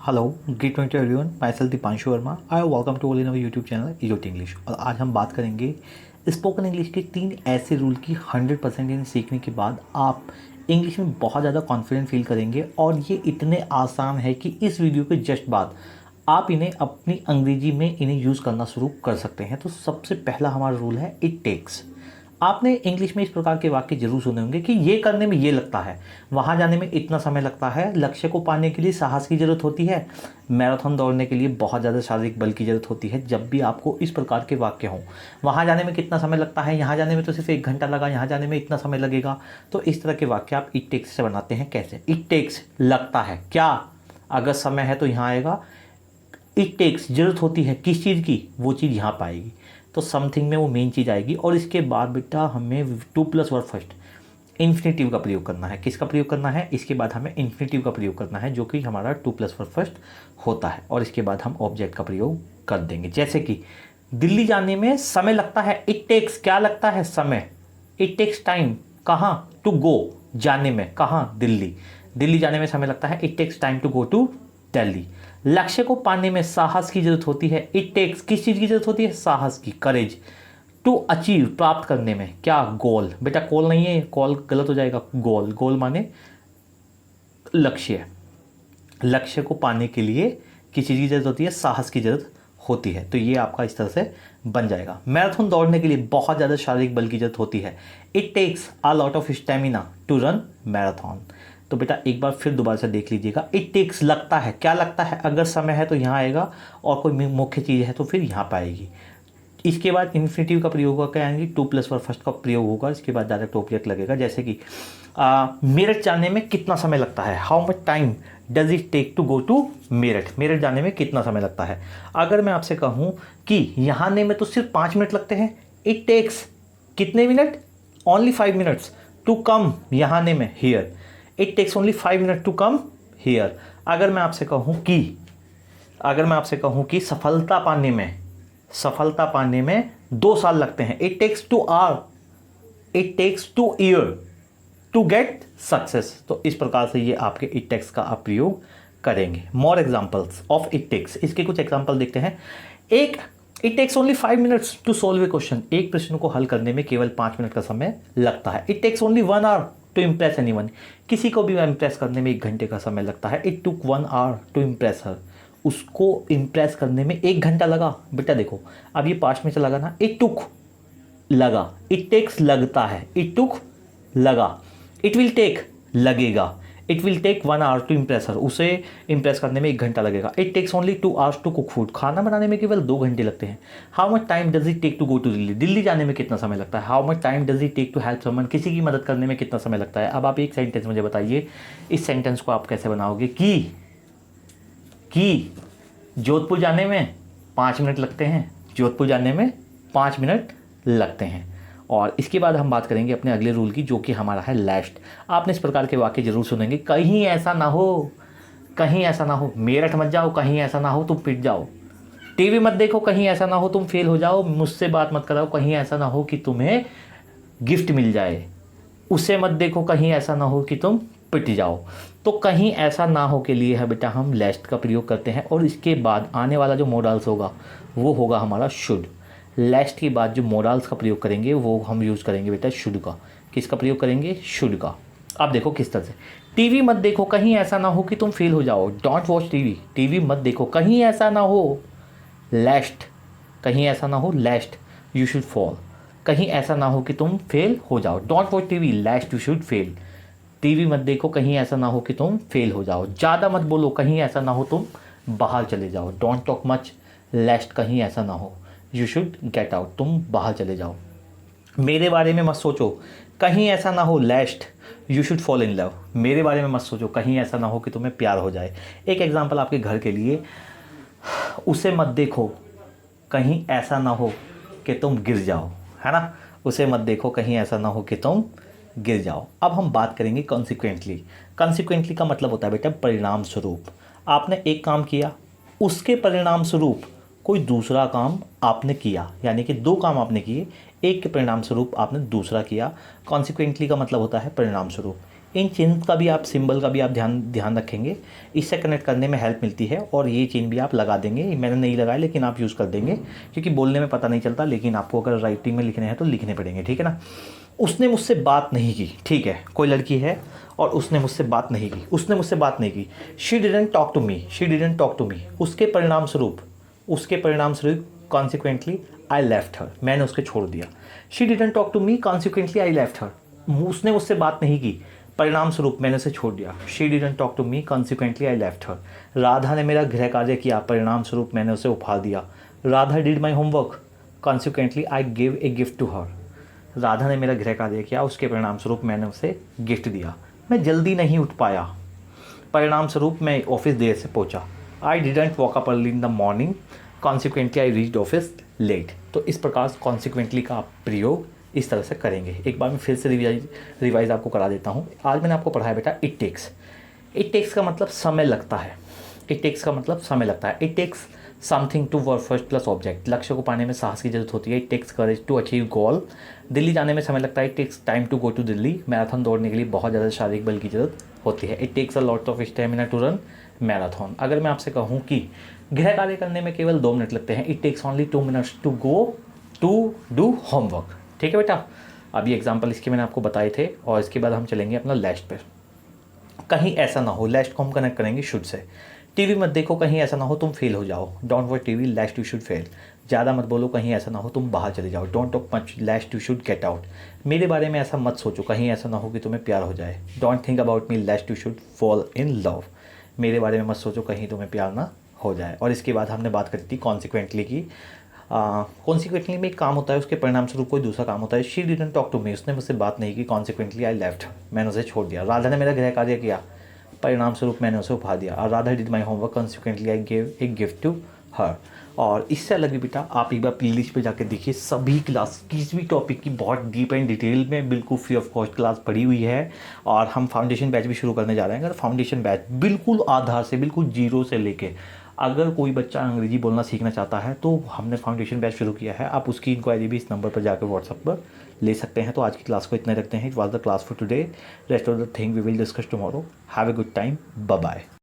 Hello, great morning to everyone. Myself Deepanshu Verma. I welcome to all in our YouTube channel इजोट English. और आज हम बात करेंगे स्पोकन इंग्लिश के 3 ऐसे रूल की 100% इन्हें सीखने के बाद आप इंग्लिश में बहुत ज़्यादा कॉन्फिडेंट फील करेंगे। और ये इतने आसान है कि इस वीडियो के जस्ट बाद आप इन्हें अपनी अंग्रेजी में इन्हें यूज़ करना शुरू कर सकते हैं। तो सबसे पहला हमारा रूल है इट टेक्स। आपने इंग्लिश में इस प्रकार के वाक्य जरूर सुने होंगे कि ये करने में ये लगता है, वहाँ जाने में इतना समय लगता है, लक्ष्य को पाने के लिए साहस की ज़रूरत होती है, मैराथन दौड़ने के लिए बहुत ज़्यादा शारीरिक बल की ज़रूरत होती है। जब भी आपको इस प्रकार के वाक्य हों, वहाँ जाने में कितना समय लगता है, यहाँ जाने में तो सिर्फ 1 घंटा लगा, यहाँ जाने में इतना समय लगेगा, तो इस तरह के वाक्य आप इट टेक्स से बनाते हैं। कैसे? इट टेक्स लगता है क्या, अगर समय है तो यहाँ आएगा। इट टेक्स ज़रूरत होती है किस चीज़ की, वो चीज़ यहाँ पाएगी, तो समथिंग में वो मेन चीज़ आएगी। और इसके बाद बेटा हमें 2+ वर्ब फर्स्ट इन्फिनेटिव का प्रयोग करना है। किसका प्रयोग करना है? इसके बाद हमें इन्फिनेटिव का प्रयोग करना है, जो कि हमारा 2+ वर्ब फर्स्ट होता है। और इसके बाद हम ऑब्जेक्ट का प्रयोग कर देंगे। जैसे कि दिल्ली जाने में समय लगता है, इट टेक्स क्या लगता है? समय। इट टेक्स टाइम, कहाँ? टू गो, जाने में, कहाँ? दिल्ली। दिल्ली जाने में समय लगता है, it takes time to go to Delhi. लक्ष्य को पाने में साहस की जरूरत होती है, इट टेक्स किस चीज़ की जरूरत होती है? साहस की, करेज। टू अचीव प्राप्त करने में, क्या? गोल। बेटा कॉल नहीं है, कॉल गलत हो जाएगा। गोल, गोल माने लक्ष्य। लक्ष्य को पाने के लिए किस चीज़ की जरूरत होती है? साहस की जरूरत होती है। तो ये आपका इस तरह से बन जाएगा। मैराथन दौड़ने के लिए बहुत ज़्यादा शारीरिक बल की जरूरत होती है, it takes a lot of stamina to run marathon. तो बेटा एक बार फिर दोबारा से देख लीजिएगा। इट टेक्स लगता है, क्या लगता है? अगर समय है तो यहाँ आएगा, और कोई मुख्य चीज़ है तो फिर यहाँ पाएगी। इसके बाद इन्फिनेटिव का प्रयोग होगा, क्या आएंगे? 2+ वर्ब फर्स्ट का प्रयोग होगा। इसके बाद डायरेक्ट ऑब्जेक्ट लगेगा। जैसे कि मेरठ जाने में कितना समय लगता है? How much time does it take to go to Meerut. Meerut जाने में कितना समय लगता है? अगर मैं आपसे कहूँ कि यहाँ आने में तो सिर्फ 5 मिनट लगते हैं, इट टेक्स कितने minute? Only 5 minutes to come यहाँ आने में, here. It takes only 5 minute to come here. अगर मैं आपसे कहूँ कि सफलता पाने में 2 साल लगते हैं, it takes 2 year to get success. तो इस प्रकार से ये आपके इट टेक्स का आप प्रयोग करेंगे। More examples of it takes, इसके कुछ एग्जाम्पल देखते हैं। It takes only 5 minutes to solve a question. एक प्रश्न को हल करने में केवल 5 मिनट का समय लगता है। It takes only 1 hour to impress anyone. किसी को भी इम्प्रेस करने में 1 घंटे का समय लगता है। It took 1 hour to impress her. उसको इम्प्रेस करने में 1 घंटा लगा। बेटा देखो अब ये पास्ट में चला गया ना, इट टुक लगा, इट टेक्स लगता है, इट टुक लगा, इट विल टेक लगेगा, it will take 1 hour to impress her. उसे इम्प्रेस करने में 1 घंटा लगेगा। It takes only 2 hours to cook food. खाना बनाने में केवल 2 घंटे लगते हैं। How much time does it take to go to Delhi. Delhi जाने में कितना समय लगता है? How much time does it take to help someone. किसी की मदद करने में कितना समय लगता है? अब आप एक सेंटेंस मुझे बताइए, इस सेंटेंस को आप कैसे बनाओगे? कि जोधपुर जाने में 5 मिनट लगते हैं, जोधपुर जाने में 5 मिनट लगते हैं। और इसके बाद हम बात करेंगे अपने अगले रूल की, जो कि हमारा है लेस्ट। आपने इस प्रकार के वाक्य जरूर सुनेंगे, कहीं ऐसा ना हो, कहीं ऐसा ना हो, मेरठ मत जाओ, कहीं ऐसा ना हो तुम पिट जाओ, टीवी मत देखो, कहीं ऐसा ना हो तुम फेल हो जाओ, मुझसे बात मत कराओ, कहीं ऐसा ना हो कि तुम्हें गिफ्ट मिल जाए, उसे मत देखो, कहीं ऐसा ना हो कि तुम पिट जाओ। तो कहीं ऐसा ना हो के लिए है बेटा हम लेस्ट का प्रयोग करते हैं। और इसके बाद आने वाला जो मोडल्स होगा वो होगा हमारा शुड। लेस्ट के बाद जो मोडल्स का प्रयोग करेंगे वो हम यूज़ करेंगे बेटा शुड का। किसका प्रयोग करेंगे? शुड का। आप देखो किस तरह से, टीवी मत देखो, कहीं ऐसा ना हो कि तुम फेल हो जाओ। डोंट वॉच टीवी, टीवी मत देखो, कहीं ऐसा ना हो। लेस्ट, कहीं ऐसा ना हो, लेस्ट यू शुड फॉल, कहीं ऐसा ना हो कि तुम फेल हो जाओ। Don't watch TV लेस्ट you should fail. TV मत देखो, कहीं ऐसा ना हो कि तुम फेल हो जाओ। ज़्यादा मत बोलो, कहीं ऐसा ना हो तुम बाहर चले जाओ। डोंट टॉक मच लेस्ट, कहीं ऐसा ना हो यू शुड गेट आउट, तुम बाहर चले जाओ। मेरे बारे में मत सोचो, कहीं ऐसा ना हो लेस्ट you should fall in love. मेरे बारे में मत सोचो, कहीं ऐसा ना हो कि तुम्हें प्यार हो जाए। एक एग्जाम्पल आपके घर के लिए, उसे मत देखो, कहीं ऐसा ना हो कि तुम गिर जाओ, है ना। उसे मत देखो, कहीं ऐसा ना हो कि तुम गिर जाओ। अब हम बात करेंगे कॉन्सिक्वेंटली। कॉन्सिक्वेंटली का मतलब होता है बेटा परिणाम स्वरूप। आपने एक काम किया, उसके परिणाम स्वरूप कोई दूसरा काम आपने किया, यानी कि 2 काम आपने किए, एक के परिणाम स्वरूप आपने दूसरा किया। कॉन्सिक्वेंटली का मतलब होता है परिणाम स्वरूप। इन चेन का भी आप सिंबल का भी आप ध्यान रखेंगे, इससे कनेक्ट करने में हेल्प मिलती है। और ये चेन भी आप लगा देंगे, मैंने नहीं लगाया लेकिन आप यूज़ कर देंगे क्योंकि बोलने में पता नहीं चलता, लेकिन आपको अगर राइटिंग में लिखने हैं तो लिखने पड़ेंगे, ठीक है ना। उसने मुझसे बात नहीं की, ठीक है, कोई लड़की है और उसने मुझसे बात नहीं की, उसने मुझसे बात नहीं की। She didn't talk to me, she didn't talk to me. उसके परिणाम स्वरूप कॉन्सिक्वेंटली आई लेफ्ट हर, मैंने उसके छोड़ दिया। She didn't talk to me consequently I left her, उसने मुझसे बात नहीं की, परिणाम स्वरूप मैंने उसे छोड़ दिया। She didn't talk to me consequently I left her. Radha ने मेरा गृह कार्य किया, परिणाम स्वरूप मैंने उसे उपहार दिया। Radha did my homework consequently I give a gift to her. Radha ने मेरा गृह कार्य किया, उसके परिणाम स्वरूप मैंने उसे गिफ्ट दिया। मैं जल्दी नहीं उठ पाया, परिणाम स्वरूप मैं ऑफिस देर से पहुंचा। I didn't walk up early in the morning consequently I reached office late. तो इस प्रकार कॉन्सिक्वेंटली का आप प्रयोग इस तरह से करेंगे। एक बार मैं फिर से रिवाइज आपको करा देता हूँ। आज मैंने आपको पढ़ाया बेटा इट टेक्स। इट टेक्स का मतलब समय लगता है। इट टेक्स का मतलब समय लगता है। It takes something to work first plus object, लक्ष्य को पाने में साहस की जरूरत होती है। It takes courage to achieve goal, Delhi जाने में समय लगता है। It takes time to go to Delhi, marathon दौड़ने के लिए बहुत ज़्यादा शारीरिक बल की जरूरत होती है। It takes a lot of stamina to run marathon. अगर मैं आपसे कहूँ कि गृह कार्य करने में केवल 2 मिनट लगते हैं, it takes only 2 minutes to go to do homework. ठीक है बेटा, अभी एग्जाम्पल इसके मैंने आपको बताए थे और इसके बाद हम चलेंगे अपना लास्ट पर। कहीं ऐसा ना हो, लास्ट को हम कनेक्ट करेंगे शुड से। टीवी मत देखो, कहीं ऐसा ना हो तुम फेल हो जाओ। Don't watch TV लेस्ट you should fail. ज़्यादा मत बोलो, कहीं ऐसा ना हो तुम बाहर चले जाओ। Don't talk much लेस्ट you should get out. मेरे बारे में ऐसा मत सोचो, कहीं ऐसा ना हो कि तुम्हें प्यार हो जाए। Don't think about me लेस्ट you should fall in love. मेरे बारे में मत सोचो, कहीं तुम्हें प्यार ना हो जाए। और इसके बाद हमने बात करी थी कॉन्सिक्वेंटली की। कॉन्सिक्वेंटली में एक काम होता है, उसके परिणाम स्वरूप कोई दूसरा काम होता है। She didn't talk to me, उसने मुझसे बात नहीं की, कॉन्सिक्वेंटली आई लेफ्ट, मैंने उसे छोड़ दिया। राधा ने मेरा गृह कार्य किया, परिणाम स्वरूप मैंने उसे उपहार दिया। और Radha did my homework consequently I give a gift to her. और इससे अलग भी बेटा आप एक बार प्लेलिस्ट पे जाकर देखिए, सभी क्लास किसी भी टॉपिक की बहुत डीप एंड डिटेल में बिल्कुल फ्री ऑफ कॉस्ट क्लास पड़ी हुई है। और हम फाउंडेशन बैच भी शुरू करने जा रहे हैं। अगर फाउंडेशन बैच बिल्कुल आधार से, बिल्कुल जीरो से लेके, अगर कोई बच्चा अंग्रेजी बोलना सीखना चाहता है तो हमने फाउंडेशन बैच शुरू किया है। आप उसकी इंक्वायरी भी इस नंबर पर जाकर व्हाट्सएप पर ले सकते हैं। तो आज की क्लास को इतना रखते हैं। It was the class for today, rest of the thing we will discuss tomorrow. Have a good time, bye bye.